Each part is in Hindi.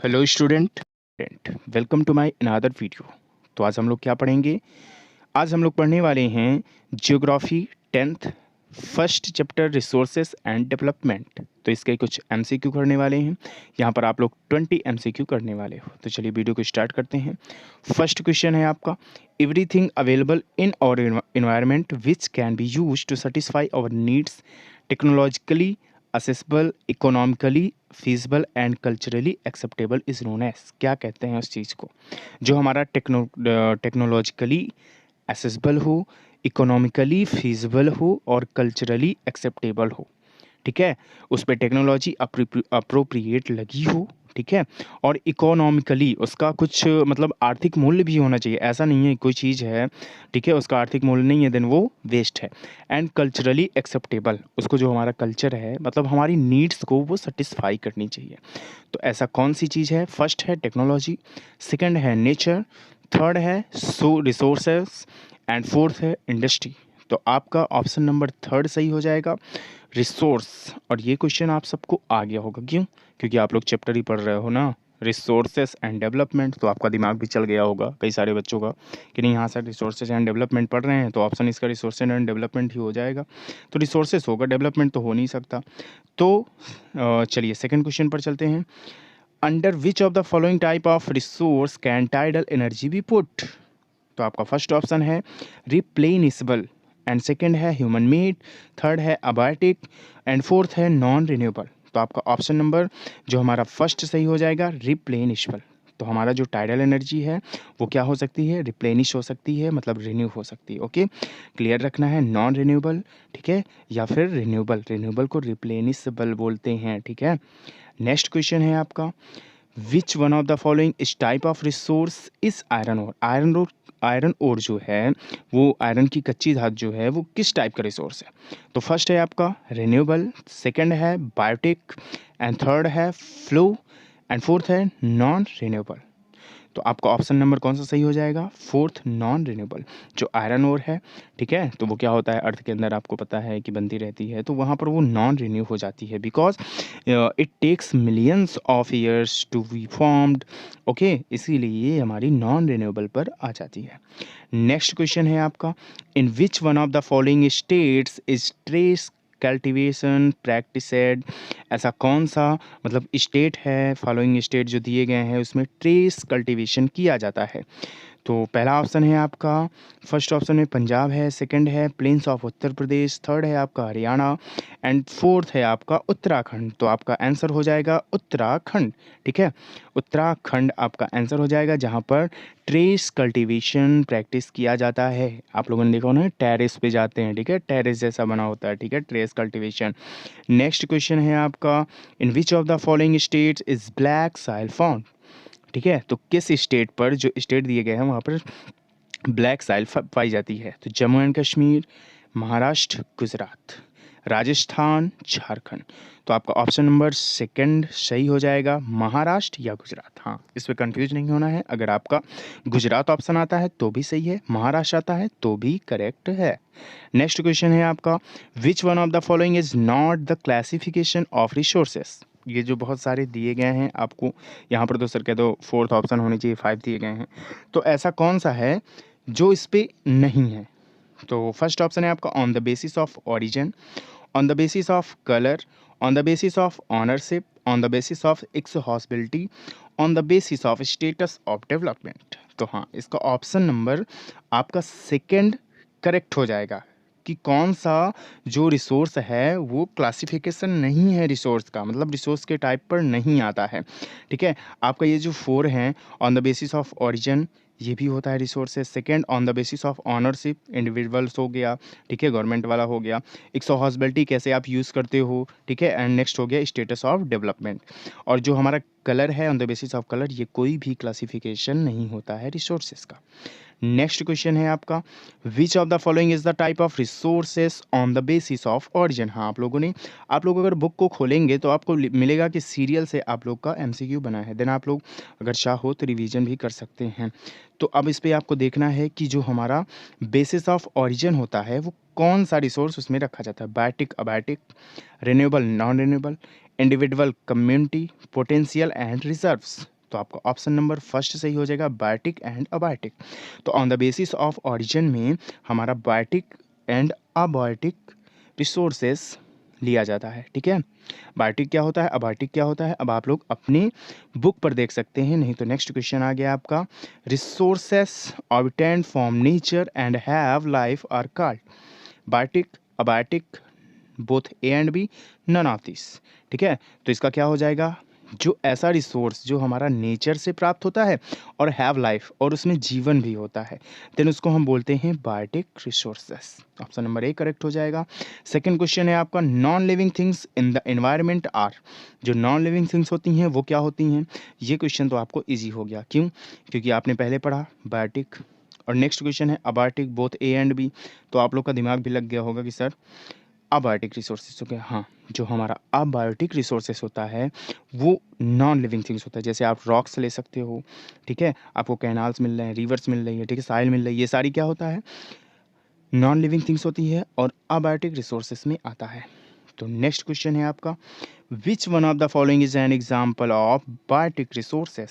Hello student, welcome to my another video. तो आज हम लोग क्या पढ़ेंगे? आज हम लोग पढ़ने वाले हैं geography 10th first chapter resources and development. तो इसके कुछ एमसीक्यू करने वाले हैं। यहाँ पर आप लोग 20 एमसीक्यू करने वाले हो। तो चलिए वीडियो को स्टार्ट करते हैं। फर्स्ट क्वेश्चन है आपका, everything available in our environment which can be use to satisfy our needs technologically accessible, economically feasible and culturally acceptable is known as. क्या कहते हैं उस चीज़ को जो हमारा टेक्नोलॉजिकली एसेसबल हो, इकोनॉमिकली फीजिबल हो और कल्चरली एक्सेप्टेबल हो। ठीक है, उस पर टेक्नोलॉजी अप्रोप्रिएट लगी हो। ठीक है, और इकोनॉमिकली उसका कुछ मतलब आर्थिक मूल्य भी होना चाहिए। ऐसा नहीं है कोई चीज़ है, ठीक है, उसका आर्थिक मूल्य नहीं है देन वो वेस्ट है। एंड कल्चरली एक्सेप्टेबल, उसको जो हमारा कल्चर है मतलब हमारी नीड्स को वो सेटिस्फाई करनी चाहिए। तो ऐसा कौन सी चीज़ है? फर्स्ट है टेक्नोलॉजी, सेकंड है नेचर, थर्ड है रिसोर्सेस एंड फोर्थ है इंडस्ट्री। तो आपका ऑप्शन नंबर थर्ड सही हो जाएगा, रिसोर्स। और ये क्वेश्चन आप सबको आ गया होगा, क्यों? क्योंकि आप लोग चैप्टर ही पढ़ रहे हो ना, रिसोर्सेस एंड डेवलपमेंट। तो आपका दिमाग भी चल गया होगा कई सारे बच्चों का कि नहीं, यहाँ से रिसोर्सेज एंड डेवलपमेंट पढ़ रहे हैं तो ऑप्शन इसका रिसोर्सेज एंड डेवलपमेंट ही हो जाएगा। तो रिसोर्सेज होगा, डेवलपमेंट तो हो नहीं सकता। तो चलिए सेकंड क्वेश्चन पर चलते हैं। Under which of the following type of resource can tidal energy B put? तो आपका फर्स्ट ऑप्शन है रिप्लेनिसेबल, एंड सेकंड है ह्यूमन मेड, थर्ड है अबायोटिक एंड फोर्थ है नॉन रिन्यूएबल। तो आपका ऑप्शन नंबर जो हमारा फर्स्ट सही हो जाएगा, रिप्लेनिशबल। तो हमारा जो टाइडल एनर्जी है वो क्या हो सकती है? रिप्लेनिश हो सकती है, मतलब रिन्यू हो सकती है। ओके, क्लियर रखना है, नॉन रिन्यूएबल, ठीक है, या फिर रिन्यूएबल। रिन्यूएबल को रिप्लेनिशबल बोलते हैं। ठीक है, नेक्स्ट क्वेश्चन है आपका, which one of the following is type of resource is iron ore? Iron ore जो है वो आयरन की कच्ची धातु जो है वो किस टाइप का रिसोर्स है? तो फर्स्ट है आपका रिन्यूएबल, सेकंड है बायोटिक एंड थर्ड है फ्लो एंड फोर्थ है नॉन रिन्यूएबल। तो आपका ऑप्शन नंबर कौन सा सही हो जाएगा? Fourth, non renewable. जो आयरन ओर है, ठीक है, तो वो क्या होता है, अर्थ के अंदर आपको पता है कि बनती रहती है, तो वहाँ पर वो नॉन रिन्यू हो जाती है because it takes millions of years to be formed. Okay, इसीलिए ये हमारी नॉन रिन्यूएबल पर आ जाती है। नेक्स्ट क्वेश्चन है आपका, in which one of the following states is terrace cultivation practised? ऐसा कौन सा मतलब स्टेट है, फॉलोइंग स्टेट जो दिए गए हैं उसमें ट्रेस कल्टीवेशन किया जाता है? तो पहला ऑप्शन है आपका, फर्स्ट ऑप्शन में पंजाब है, सेकंड है plains of Uttar Pradesh, third है आपका हरियाणा एंड फोर्थ है आपका उत्तराखंड। तो आपका आंसर हो जाएगा उत्तराखंड। ठीक है, उत्तराखंड आपका आंसर हो जाएगा, जहाँ पर ट्रेस कल्टीवेशन प्रैक्टिस किया जाता है। आप लोगों ने देखा होना, टेरेस पे जाते हैं, ठीक है, टेरेस जैसा बना होता है, ठीक है, ट्रेस कल्टीवेशन। नेक्स्ट क्वेश्चन है आपका, in which of the following states is black soil found? ठीक है, तो किस स्टेट पर, जो स्टेट दिए गए हैं वहाँ पर ब्लैक साइल पाई जाती है? तो जम्मू एंड कश्मीर, महाराष्ट्र, गुजरात, राजस्थान, झारखंड। तो आपका ऑप्शन नंबर सेकंड सही हो जाएगा, महाराष्ट्र या गुजरात। हाँ, इस पर कंफ्यूज नहीं होना है। अगर आपका गुजरात ऑप्शन आता है तो भी सही है, महाराष्ट्र आता है तो भी करेक्ट है। नेक्स्ट क्वेश्चन है आपका, which one of the following is not the classification of resources? ये जो बहुत सारे दिए गए हैं आपको यहाँ पर, तो सर कह दो फोर्थ ऑप्शन होनी चाहिए, 5 दिए गए हैं, तो ऐसा कौन सा है जो इस पे नहीं है? तो फर्स्ट ऑप्शन है आपका on the basis of origin, on the basis of colour, on the basis of ownership, on the basis of exhaustibility, on the basis of status of development. तो हाँ, इसका ऑप्शन नंबर आपका सेकंड करेक्ट हो जाएगा कि कौन सा जो रिसोर्स है वो क्लासिफिकेशन नहीं है रिसोर्स का, मतलब रिसोर्स के टाइप पर नहीं आता है। ठीक है, आपका ये जो 4 हैं, on the basis of origin ये भी होता है resources, second on the basis of ownership, individuals हो गया, ठीक है, गवर्नमेंट वाला हो गया, एक्सहॉस्बिलिटी कैसे आप यूज़ करते हो, ठीक है, एंड नेक्स्ट हो गया स्टेटस ऑफ डेवलपमेंट। और जो हमारा कलर है, on the basis of colour, ये कोई भी क्लासिफिकेशन नहीं होता है रिसोर्सेज का। नेक्स्ट क्वेश्चन है आपका, which of the following is the type of resources on the basis of origin? हाँ, आप लोग अगर बुक को खोलेंगे तो आपको मिलेगा कि सीरियल से आप लोग का एमसीक्यू बना है, देन आप लोग अगर चाहो तो रिवीजन भी कर सकते हैं। तो अब इस पे आपको देखना है कि जो हमारा बेसिस ऑफ ऑरिजिन होता है वो कौन सा रिसोर्स उसमें रखा जाता है, biotic, abiotic, renewable, non renewable, individual, community, potential and reserves. तो आपका ऑप्शन नंबर फर्स्ट सही हो जाएगा, बायोटिक एंड अबायोटिक। तो on the basis of origin में हमारा बायोटिक एंड अबायोटिक रिसोर्सेस लिया जाता है, ठीक है। बायोटिक क्या होता है, अबायोटिक क्या होता है, अब आप लोग अपनी बुक पर देख सकते हैं, नहीं तो नेक्स्ट क्वेश्चन आ गया आपका, resources obtained from nature and have life are called biotic, abiotic, both A and B, none of this, ठीक है। तो इसका क्या हो जाएगा, जो ऐसा रिसोर्स जो हमारा नेचर से प्राप्त होता है और हैव लाइफ और उसमें जीवन भी होता है, देन उसको हम बोलते हैं biotic resources. Option number A correct हो जाएगा। सेकंड क्वेश्चन है आपका, non living things in the environment are, जो नॉन लिविंग थिंग्स होती हैं वो क्या होती हैं। ये क्वेश्चन तो आपको ईजी हो गया, क्यों, क्योंकि आपने पहले पढ़ा बायोटिक, और नेक्स्ट क्वेश्चन है abiotic, both A and B, तो आप लोग का दिमाग भी लग गया होगा कि सर अबायोटिक रिसोर्सेज हो गया। हाँ, जो हमारा अबायोटिक रिसोर्सेज होता है वो नॉन लिविंग थिंग्स होता है, जैसे आप रॉक्स ले सकते हो, ठीक है, आपको कैनाल्स मिल रहे हैं, रिवर्स मिल रही है, ठीक है, साइल मिल रही है, ये सारी क्या होता है, नॉन लिविंग थिंग्स होती है और अबायोटिक रिसोर्सेज में आता है। तो नेक्स्ट क्वेश्चन है आपका, which one of the following is an example of biotic resources.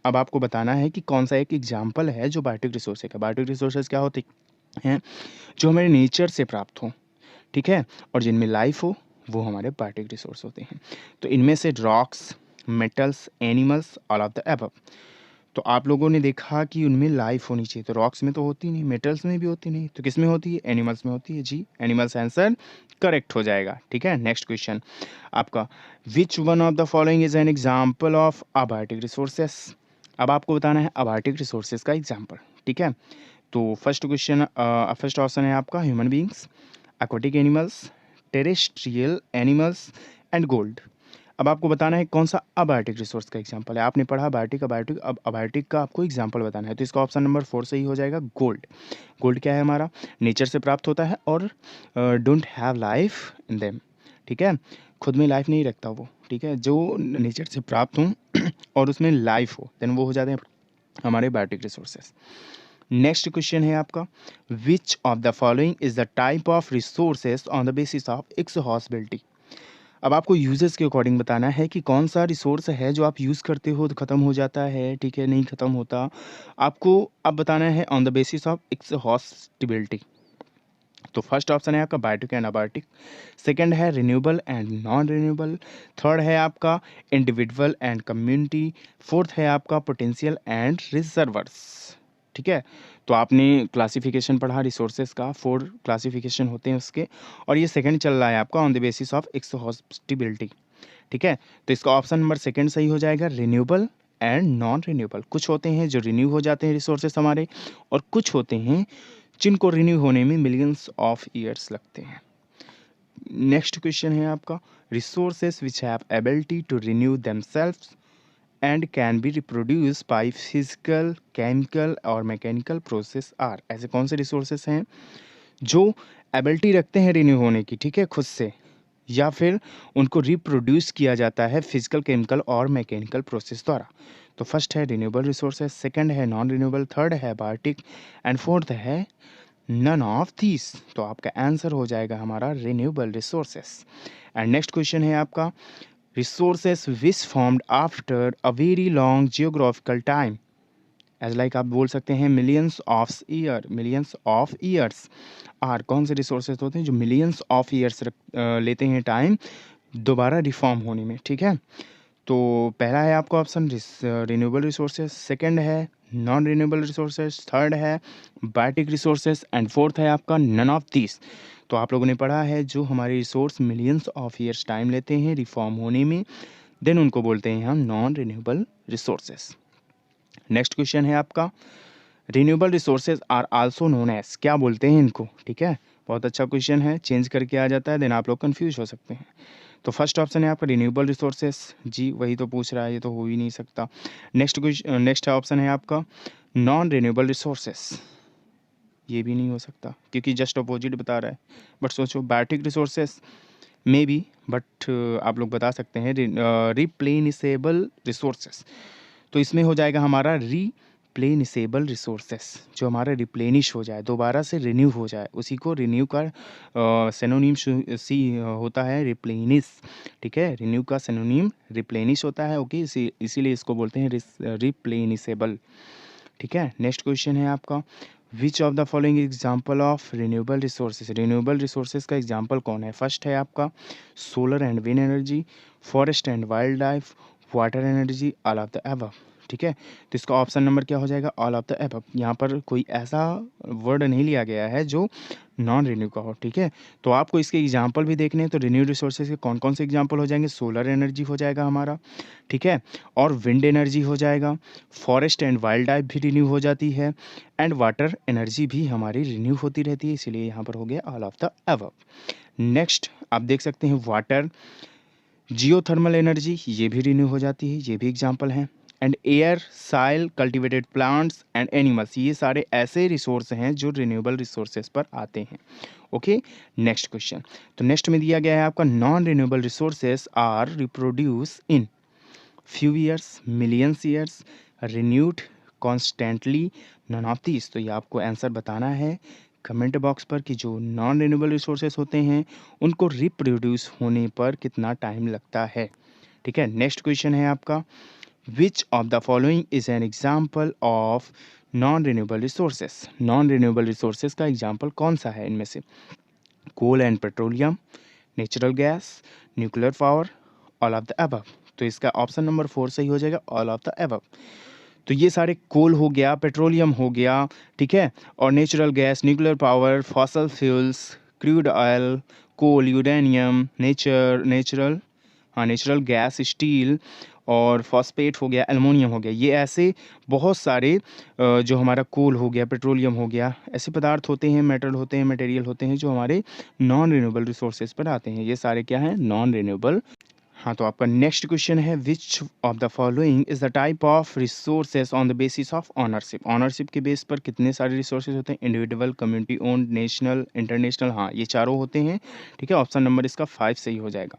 अब आपको बताना है कि कौन सा एक एग्जाम्पल है जो बायोटिक रिसोर्सेज का। बायोटिक रिसोर्सेज क्या होते हैं, जो हमारे नेचर से प्राप्त हो, ठीक है, और जिनमें लाइफ हो, वो हमारे बायोटिक रिसोर्स होते हैं। तो इनमें से rocks, metals, animals, all of the above. तो आप लोगों ने देखा कि उनमें लाइफ होनी चाहिए, तो रॉक्स में तो होती नहीं, मेटल्स में भी होती नहीं, तो किस में होती है, एनिमल्स में होती है। जी, एनिमल्स आंसर करेक्ट हो जाएगा, ठीक है। नेक्स्ट क्वेश्चन आपका, which one of the following is an example of abiotic resources. अब आपको बताना है अबायोटिक रिसोर्सेज का एग्जाम्पल, ठीक है। तो फर्स्ट क्वेश्चन, फर्स्ट ऑप्शन है आपका human beings, aquatic animals, terrestrial animals and gold. अब आपको बताना है कौन सा अबायोटिक रिसोर्स का एग्जांपल है। आपने पढ़ा बायोटिक, अबायोटिक, अब अबायोटिक का आपको एग्जांपल बताना है, तो इसका ऑप्शन नंबर 4 सही हो जाएगा, गोल्ड। गोल्ड क्या है, हमारा नेचर से प्राप्त होता है और don't have life in them, ठीक है, खुद में लाइफ नहीं रखता वो, ठीक है, जो नेचर से प्राप्त हो और उसमें लाइफ हो, देन वो हो जाते हैं हमारे बायोटिक रिसोर्सेस। नेक्स्ट क्वेश्चन है आपका, which of the following is the type of resources on the basis of exhaustibility. अब आपको यूजेस के अकॉर्डिंग बताना है कि कौन सा रिसोर्स है जो आप यूज़ करते हो तो ख़त्म हो जाता है, ठीक है, नहीं ख़त्म होता, आपको अब बताना है ऑन द बेसिस ऑफ एक्सहॉस्टिबिलिटी। तो फर्स्ट ऑप्शन है आपका बायोटिक एंड अबायोटिक, सेकंड है renewable and non renewable, third है आपका इंडिविजुअल एंड कम्युनिटी, फोर्थ है आपका पोटेंशियल एंड रिजर्वर्स, ठीक है। तो आपने क्लासिफिकेशन पढ़ा रिसोर्सेज का, 4 क्लासिफिकेशन होते हैं उसके, और ये सेकंड चल रहा है आपका ऑन द बेसिस ऑफ एक्सहॉस्टिबिलिटी, ठीक है। तो इसका ऑप्शन नंबर सेकंड सही हो जाएगा, रिन्यूएबल एंड नॉन रिन्यूएबल। कुछ होते हैं जो रिन्यू हो जाते हैं रिसोर्सेज हमारे, और कुछ होते हैं जिनको रिन्यू होने में मिलियंस ऑफ ईयर्स लगते हैं। नेक्स्ट क्वेश्चन है आपका, resources which have ability to renew themselves and can be reproduce by physical, chemical और मैकेनिकल प्रोसेस आर। ऐसे कौन से रिसोर्सेस हैं जो एबिलिटी रखते हैं रिन्यू होने की, ठीक है, खुद से, या फिर उनको रिप्रोड्यूस किया जाता है फिजिकल, केमिकल और मैकेनिकल प्रोसेस द्वारा। तो फर्स्ट है रिन्यूएबल रिसोर्सेज, सेकंड है नॉन रिन्यूएबल, थर्ड है बायोटिक एंड फोर्थ है नन ऑफ दीस। तो आपका आंसर हो जाएगा हमारा renewable resources. And next question है आपका, resources which formed after a very long geographical time, as like आप बोल सकते हैं मिलियंस ऑफ ईयर्स आर। कौन से रिसोर्सेज होते हैं जो मिलियंस ऑफ ईयर्स लेते हैं टाइम दोबारा रिफॉर्म होने में, ठीक है। तो पहला है आपका ऑप्शन रिन्यूएबल रिसोर्सेज, सेकंड है नॉन रिन्यूएबल रिसोर्सेज, थर्ड है बायोटिक रिसोर्सेज एंड फोर्थ है आपका नन ऑफ दिस। तो आप लोगों ने पढ़ा है जो हमारे resource millions of years time लेते हैं रिफॉर्म होने में, देन उनको बोलते हैं हम non renewable resources. Next question है आपका, renewable resources are also known as, क्या बोलते हैं इनको, ठीक है, बहुत अच्छा क्वेश्चन है, चेंज करके आ जाता है, देन आप लोग कंफ्यूज हो सकते हैं। तो फर्स्ट ऑप्शन है आपका रिन्यूएबल रिसोर्सेज, जी वही तो पूछ रहा है, ये तो हो ही नहीं सकता। नेक्स्ट ऑप्शन है आपका नॉन रिन्यूएबल रिसोर्सेज, ये भी नहीं हो सकता क्योंकि जस्ट अपोजिट बता रहा है। बट सोचो biotic resources may be, but आप लोग बता सकते हैं रिप्लेनिसेबल रिसोर्सेज, तो इसमें हो जाएगा हमारा रिप्लेनिसेबल रिसोर्सेस, जो हमारा रिप्लेनिश हो जाए, दोबारा से रिन्यू हो जाए, उसी को रिन्यू का सिनोनिम सी होता है रिप्लेनिश, ठीक है। रिन्यू का सिनोनिम रिप्लेनिश होता है, ओके, इसीलिए इसको बोलते हैं रिप्लेनिसेबल, ठीक है। नेक्स्ट क्वेश्चन है आपका, which of the following example of renewable resources, renewable resources का एग्जाम्पल कौन है। फर्स्ट है आपका solar and wind energy, forest and wild life, water energy, all of the above, ठीक है। तो इसका ऑप्शन नंबर क्या हो जाएगा, ऑल ऑफ द अबव। यहाँ पर कोई ऐसा वर्ड नहीं लिया गया है जो नॉन रिन्यू का हो, ठीक है। तो आपको इसके एग्जाम्पल भी देखने हैं, तो रिन्यू रिसोर्सेज के कौन कौन से एग्जाम्पल हो जाएंगे, सोलर एनर्जी हो जाएगा हमारा, ठीक है, और विंड एनर्जी हो जाएगा, फॉरेस्ट एंड वाइल्ड लाइफ भी रिन्यू हो जाती है, एंड वाटर एनर्जी भी हमारी रिन्यू होती रहती है, इसीलिए यहाँ पर हो गया all of the above. Next आप देख सकते हैं वाटर, जियोथर्मल एनर्जी, ये भी रिन्यू हो जाती है, ये भी एग्जाम्पल हैं, and air, soil, cultivated plants and animals, ये सारे ऐसे रिसोर्स हैं जो रिन्यूएबल रिसोर्सेज पर आते हैं, ओके। नेक्स्ट क्वेश्चन, तो नेक्स्ट में दिया गया है आपका non renewable resources are reproduce in few years, millions years, renewed constantly, none of these। तो ये आपको आंसर बताना है कमेंट बॉक्स पर कि जो नॉन रिन्यूएबल रिसोर्सेज होते हैं उनको रिप्रोड्यूस होने पर कितना टाइम लगता है, ठीक है। नेक्स्ट क्वेश्चन है आपका, which of the following is an example of non renewable resources, non renewable resources का एग्जाम्पल कौन सा है इनमें से, coal and petroleum, natural gas, nuclear power, all of the above. तो इसका ऑप्शन नंबर 4 सही हो जाएगा, ऑल ऑफ द अबव। तो ये सारे कोल हो गया, पेट्रोलियम हो गया, ठीक है, और natural gas, nuclear power, fossil fuels, crude oil, coal, uranium, natural gas, steel और फॉस्फेट हो गया, एल्युमिनियम हो गया, ये ऐसे बहुत सारे जो हमारा कोल हो गया, पेट्रोलियम हो गया, ऐसे पदार्थ होते हैं, मेटल होते हैं, मटेरियल होते हैं जो हमारे नॉन रिन्यूएबल रिसोर्सेज पर आते हैं, ये सारे क्या हैं, नॉन रिन्यूएबल। हाँ, तो आपका नेक्स्ट क्वेश्चन है, विच of the following is the type of resources on the basis of ownership, ownership के बेस पर कितने सारे रिसोर्सेज होते हैं, individual, community owned, national, international, हाँ ये चारों होते हैं, ठीक है। ऑप्शन नंबर इसका 5 सही हो जाएगा।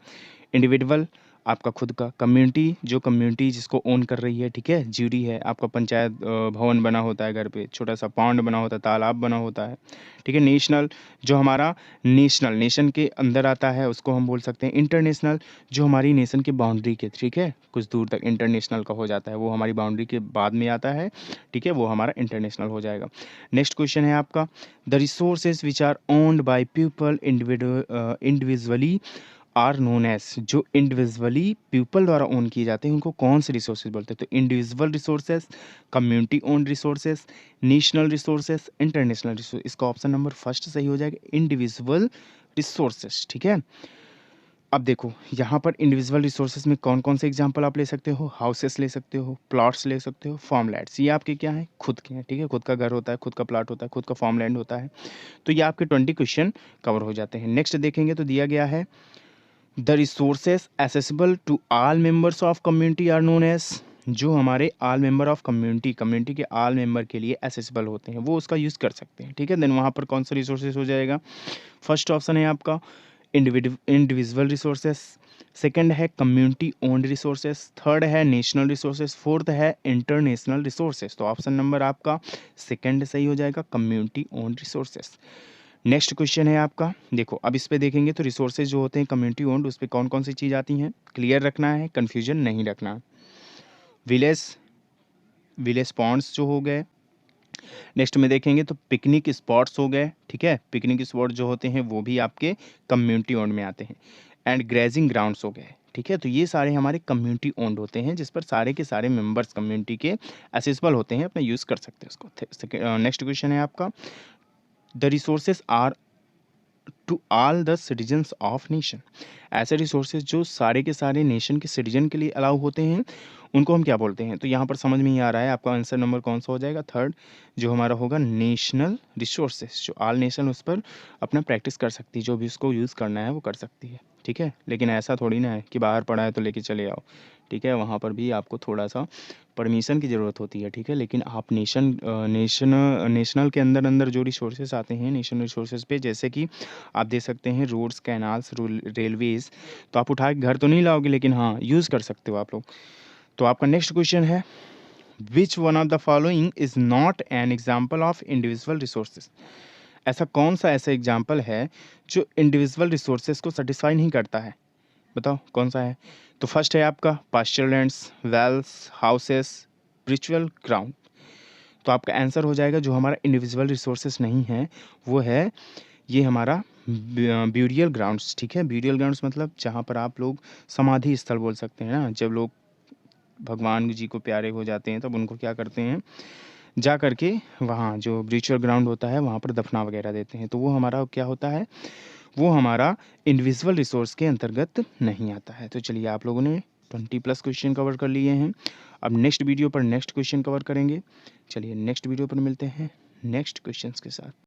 इंडिविजुअल आपका खुद का, कम्युनिटी जो कम्युनिटी जिसको ओन कर रही है, ठीक है, ज्यूरी है, आपका पंचायत भवन बना होता है घर पे, छोटा सा पॉन्ड बना होता है, तालाब बना होता है, ठीक है। नेशनल जो हमारा नेशन के अंदर आता है उसको हम बोल सकते हैं। इंटरनेशनल जो हमारी नेशन के बाउंड्री के, ठीक है, कुछ दूर तक इंटरनेशनल का हो जाता है, वो हमारी बाउंड्री के बाद में आता है, ठीक है, वो हमारा इंटरनेशनल हो जाएगा। नेक्स्ट क्वेश्चन है आपका, the resources which are owned by people individually are known as, जो इंडिविजुअली पीपल द्वारा ओन किए जाते हैं उनको कौन से रिसोर्सेज बोलते हैं, तो individual resources, community own resources, national resources, international resource. इसका ऑप्शन नंबर फर्स्ट सही हो जाएगा, इंडिविजुअल रिसोर्सेज, ठीक है। अब देखो यहाँ पर इंडिविजुअल रिसोर्सेज में कौन कौन से एग्जांपल आप ले सकते हो, हाउसेस ले सकते हो, प्लॉट्स ले सकते हो, फार्मलैंड्स, ये आपके क्या है, खुद के हैं, ठीक है, खुद का घर होता है, खुद का प्लॉट होता है, खुद का फार्मलैंड होता है। तो ये आपके 20 क्वेश्चन कवर हो जाते हैं। नेक्स्ट देखेंगे तो दिया गया है, the resources accessible to all members of community are known as, जो हमारे ऑल मेंबर ऑफ कम्युनिटी के ऑल मेंबर के लिए एसेसिबल होते हैं वो उसका यूज़ कर सकते हैं, ठीक है। देन वहाँ पर कौन सा रिसोर्सेज हो जाएगा, फर्स्ट ऑप्शन है आपका इंडिविजुअल रिसोर्सेज, सेकंड है कम्युनिटी ओन्ड रिसोर्सेज, थर्ड है नेशनल रिसोर्सेज, फोर्थ है इंटरनेशनल रिसोर्सेज। तो ऑप्शन नंबर आपका सेकंड सही हो जाएगा, community owned resources. Next question है आपका, देखो अब इस पे देखेंगे तो रिसोर्सेज जो होते हैं कम्युनिटी ओन्ड, उस पर कौन कौन सी चीज़ आती हैं, क्लियर रखना है, कन्फ्यूजन नहीं रखना। विलेज पॉन्ड्स जो हो गए, नेक्स्ट में देखेंगे तो पिकनिक स्पॉट्स हो गए, ठीक है, पिकनिक स्पॉट जो होते हैं वो भी आपके कम्युनिटी ओन्ड में आते हैं, एंड ग्रेजिंग ग्राउंड्स हो गए, ठीक है। तो ये सारे हमारे कम्युनिटी ओन्ड होते हैं जिस पर सारे के सारे मेंबर्स कम्युनिटी के एसेसिबल होते हैं, अपना यूज़ कर सकते हैं उसको। नेक्स्ट क्वेश्चन है आपका, the resources are to all the citizens of nation, ऐसे रिसोर्सेज जो सारे के सारे नेशन के सिटीजन के लिए अलाउ होते हैं उनको हम क्या बोलते हैं। तो यहाँ पर समझ में ही आ रहा है आपका आंसर नंबर कौन सा हो जाएगा, थर्ड, जो हमारा होगा नेशनल रिसोर्सेज, जो ऑल नेशन उस पर अपना प्रैक्टिस कर सकती है, जो भी उसको यूज़ करना है वो कर सकती है, ठीक है। लेकिन ऐसा थोड़ी ना है कि बाहर पड़ा है तो लेके चले आओ, ठीक है, वहाँ पर भी आपको थोड़ा सा परमिशन की ज़रूरत होती है, ठीक है। लेकिन आप नेशनल के अंदर जो रिसोर्सेज आते हैं नेशनल रिसोर्सेज पे, जैसे कि आप दे सकते हैं रोड्स, कैनाल्स, रेलवेज़, तो आप उठा के घर तो नहीं लाओगे लेकिन हाँ यूज़ कर सकते हो आप लोग। तो आपका नेक्स्ट क्वेश्चन है, विच one of the following is not an example of individual resources. ऐसा कौन सा ऐसा एग्जाम्पल है जो इंडिविजुअल रिसोर्सेज को सेटिस्फाई नहीं करता है, बताओ कौन सा है। तो फर्स्ट है आपका pasture lands, wells, houses, spiritual ground. तो आपका आंसर हो जाएगा जो हमारा इंडिविजुअल रिसोर्सेज नहीं है वो है ये हमारा ब्यूरियल ग्राउंड्स। ठीक है, ब्यूरियल ग्राउंड्स मतलब जहाँ पर आप लोग समाधि स्थल बोल सकते हैं ना, जब लोग भगवान जी को प्यारे हो जाते हैं तब उनको क्या करते हैं, जा करके वहाँ जो ब्रिचुअल ग्राउंड होता है वहाँ पर दफना वगैरह देते हैं। तो वो हमारा क्या होता है, वो हमारा इंडिविजुअल रिसोर्स के अंतर्गत नहीं आता है। तो चलिए आप लोगों ने 20+ क्वेश्चन कवर कर लिए हैं। अब नेक्स्ट वीडियो पर नेक्स्ट क्वेश्चन कवर करेंगे। चलिए नेक्स्ट वीडियो पर मिलते हैं नेक्स्ट क्वेश्चंस के साथ।